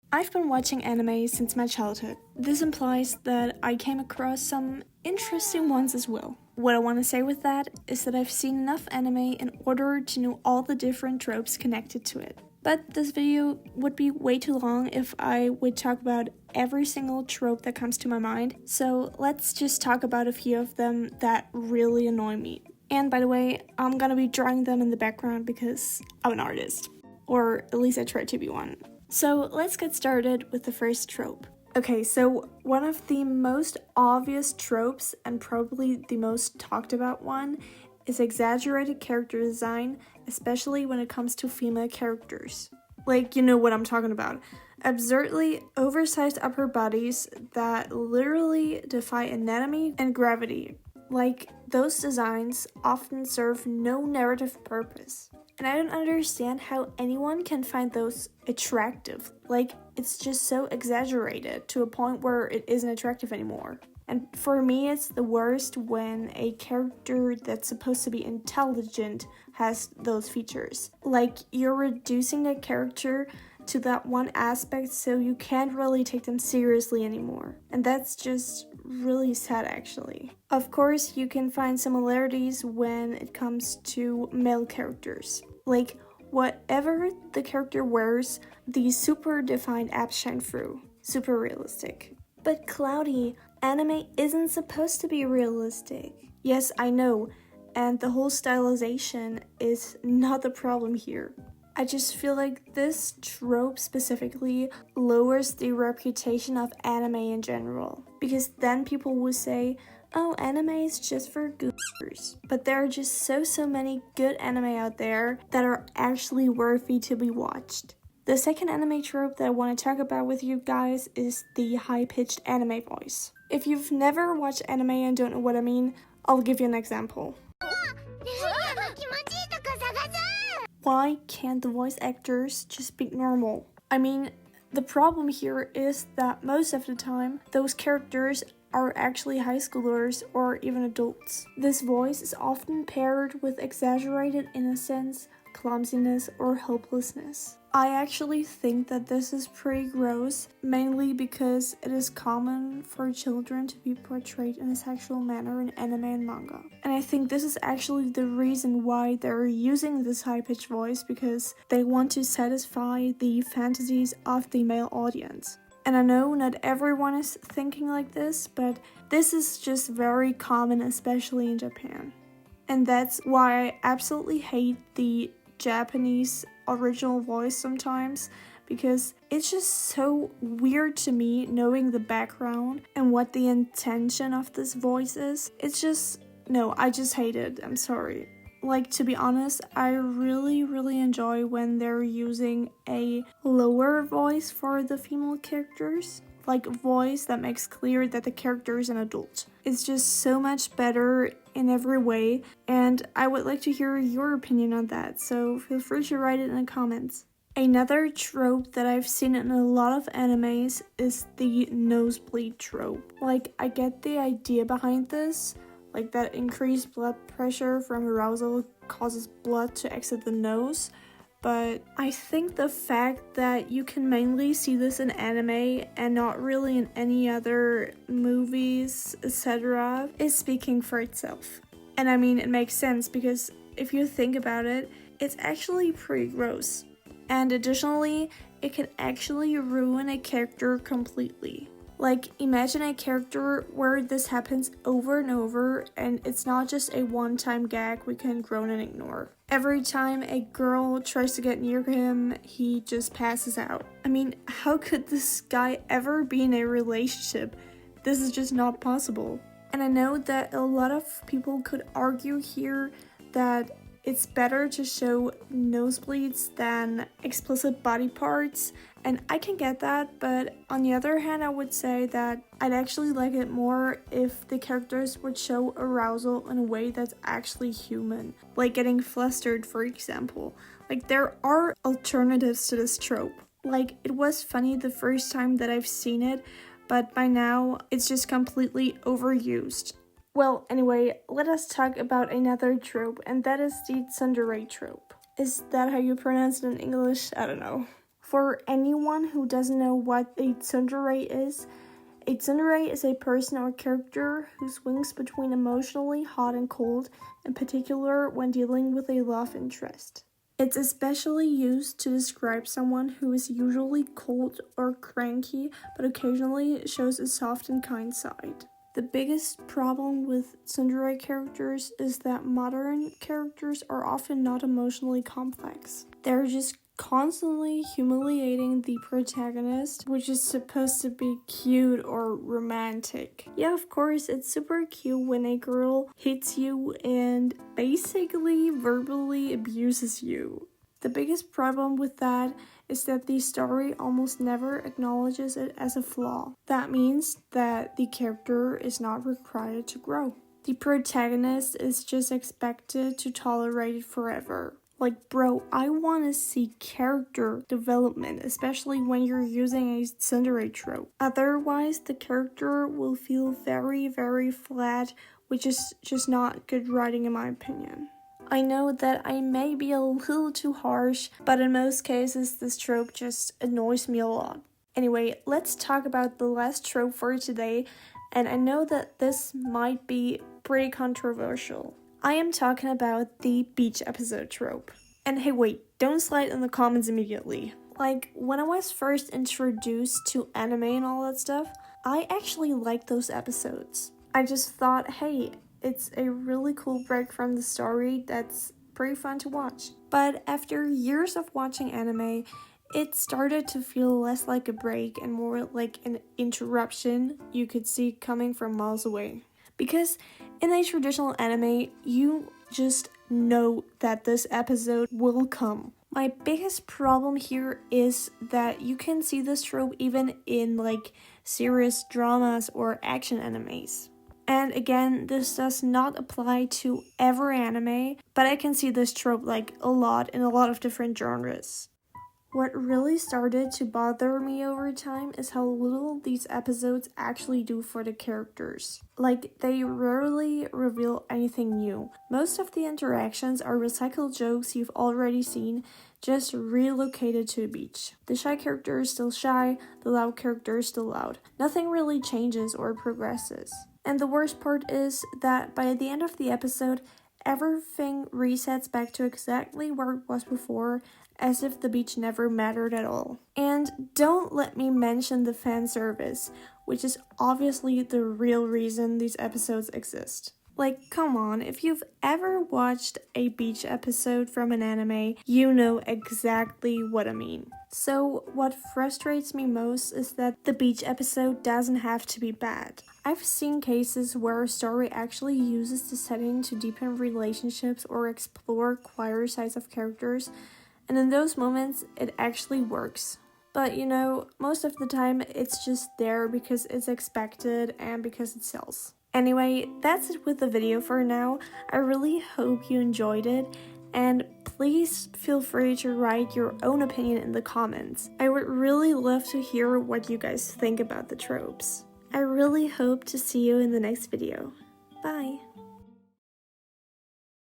I've been watching anime since my childhood. This implies that I came across some interesting ones as well. What I want to say with that is that I've seen enough anime in order to know all the different tropes connected to it. But this video would be way too long if I would talk about every single trope that comes to my mind, so let's just talk about a few of them that really annoy me. And by the way, I'm gonna be drawing them in the background because I'm an artist. Or at least I try to be one. So let's get started with the first trope. Okay, so one of the most obvious tropes, and probably the most talked about one, is exaggerated character design, especially when it comes to female characters. Like, you know what I'm talking about. Absurdly oversized upper bodies that literally defy anatomy and gravity. Like, those designs often serve no narrative purpose. And I don't understand how anyone can find those attractive. Like, it's just so exaggerated to a point where it isn't attractive anymore. And for me, it's the worst when a character that's supposed to be intelligent has those features. Like, you're reducing the character to that one aspect so you can't really take them seriously anymore. And that's just really sad, actually. Of course, you can find similarities when it comes to male characters. Like, whatever the character wears, the super defined abs shine through. Super realistic. But Cloudy, anime isn't supposed to be realistic. Yes, I know, and the whole stylization is not the problem here. I just feel like this trope specifically lowers the reputation of anime in general. Because then people will say, oh, anime is just for goobers. But there are just so many good anime out there that are actually worthy to be watched. The second anime trope that I want to talk about with you guys is the high-pitched anime voice. If you've never watched anime and don't know what I mean, I'll give you an example. Why can't the voice actors just speak normal? I mean, the problem here is that most of the time, those characters are actually high schoolers or even adults. This voice is often paired with exaggerated innocence, clumsiness, or hopelessness. I actually think that this is pretty gross, mainly because it is common for children to be portrayed in a sexual manner in anime and manga. And I think this is actually the reason why they're using this high-pitched voice, because they want to satisfy the fantasies of the male audience. And I know not everyone is thinking like this, but this is just very common, especially in Japan. And that's why I absolutely hate the Japanese original voice sometimes, because it's just so weird to me knowing the background and what the intention of this voice is. It's just, no, I just hate it. I'm sorry. Like, to be honest, I really enjoy when they're using a lower voice for the female characters. Like, a voice that makes clear that the character is an adult. It's just so much better in every way, and I would like to hear your opinion on that, so feel free to write it in the comments. Another trope that I've seen in a lot of animes is the nosebleed trope. Like, I get the idea behind this, like that increased blood pressure from arousal causes blood to exit the nose, but I think the fact that you can mainly see this in anime and not really in any other movies, etc., is speaking for itself. And I mean, it makes sense because if you think about it, it's actually pretty gross. And additionally, it can actually ruin a character completely. Like, imagine a character where this happens over and over, and it's not just a one-time gag we can groan and ignore. Every time a girl tries to get near him, he just passes out. I mean, how could this guy ever be in a relationship? This is just not possible. And I know that a lot of people could argue here that it's better to show nosebleeds than explicit body parts, and I can get that, but on the other hand, I would say that I'd actually like it more if the characters would show arousal in a way that's actually human, like getting flustered, for example. Like, there are alternatives to this trope. Like, it was funny the first time that I've seen it, but by now, it's just completely overused. Well, anyway, let us talk about another trope, and that is the Tsundere trope. Is that how you pronounce it in English? I don't know. For anyone who doesn't know what a tsundere is a person or character who swings between emotionally hot and cold, in particular when dealing with a love interest. It's especially used to describe someone who is usually cold or cranky, but occasionally shows a soft and kind side. The biggest problem with tsundere characters is that modern characters are often not emotionally complex. They're just constantly humiliating the protagonist, which is supposed to be cute or romantic. Yeah, of course, it's super cute when a girl hits you and basically verbally abuses you. The biggest problem with that is that the story almost never acknowledges it as a flaw. That means that the character is not required to grow. The protagonist is just expected to tolerate it forever. Like, bro, I want to see character development, especially when you're using a tsundere trope. Otherwise, the character will feel very, very flat, which is just not good writing in my opinion. I know that I may be a little too harsh, but in most cases, this trope just annoys me a lot. Anyway, let's talk about the last trope for today, and I know that this might be pretty controversial. I am talking about the beach episode trope. And hey, wait, don't slide in the comments immediately. Like, when I was first introduced to anime and all that stuff, I actually liked those episodes. I just thought, hey, it's a really cool break from the story that's pretty fun to watch. But after years of watching anime, it started to feel less like a break and more like an interruption you could see coming from miles away. Because in a traditional anime, you just know that this episode will come. My biggest problem here is that you can see this trope even in like serious dramas or action animes. And again, this does not apply to every anime, but I can see this trope like a lot in a lot of different genres. What really started to bother me over time is how little these episodes actually do for the characters. Like, they rarely reveal anything new. Most of the interactions are recycled jokes you've already seen, just relocated to the beach. The shy character is still shy, the loud character is still loud. Nothing really changes or progresses. And the worst part is that by the end of the episode, everything resets back to exactly where it was before, as if the beach never mattered at all. And don't let me mention the fan service, which is obviously the real reason these episodes exist. Like, come on, if you've ever watched a beach episode from an anime, you know exactly what I mean. So, what frustrates me most is that the beach episode doesn't have to be bad. I've seen cases where a story actually uses the setting to deepen relationships or explore quieter sides of characters, and in those moments, it actually works. But you know, most of the time, it's just there because it's expected and because it sells. Anyway, that's it with the video for now. I really hope you enjoyed it, and please feel free to write your own opinion in the comments. I would really love to hear what you guys think about the tropes. I really hope to see you in the next video. Bye!